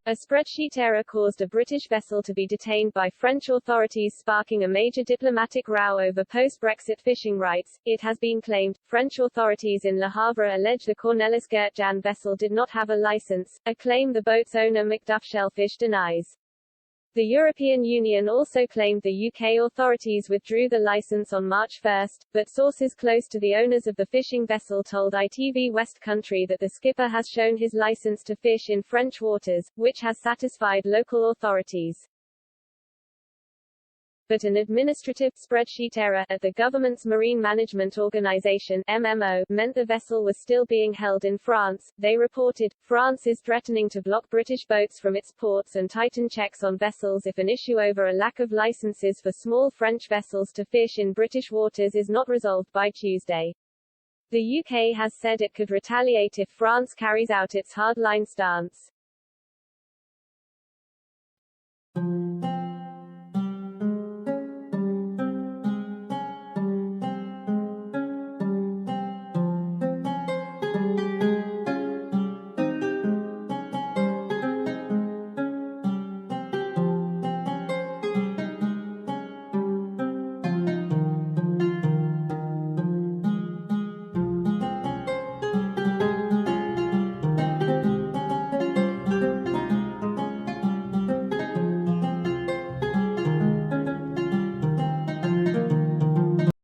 A spreadsheet error caused a British vessel to be detained by French authorities, sparking a major diplomatic row over post-Brexit fishing rights. It has been claimed, French authorities in Le Havre allege the Cornelis Geertjan vessel did not have a license, a claim the boat's owner Macduff Shellfish denies. The European Union also claimed the UK authorities withdrew the license on March 1, but sources close to the owners of the fishing vessel told ITV West Country that the skipper has shown his license to fish in French waters, which has satisfied local authorities. But an administrative spreadsheet error at the government's Marine Management Organization (MMO) meant the vessel was still being held in France. They reported, France is threatening to block British boats from its ports and tighten checks on vessels if an issue over a lack of licenses for small French vessels to fish in British waters is not resolved by Tuesday. The UK has said it could retaliate if France carries out its hardline stance.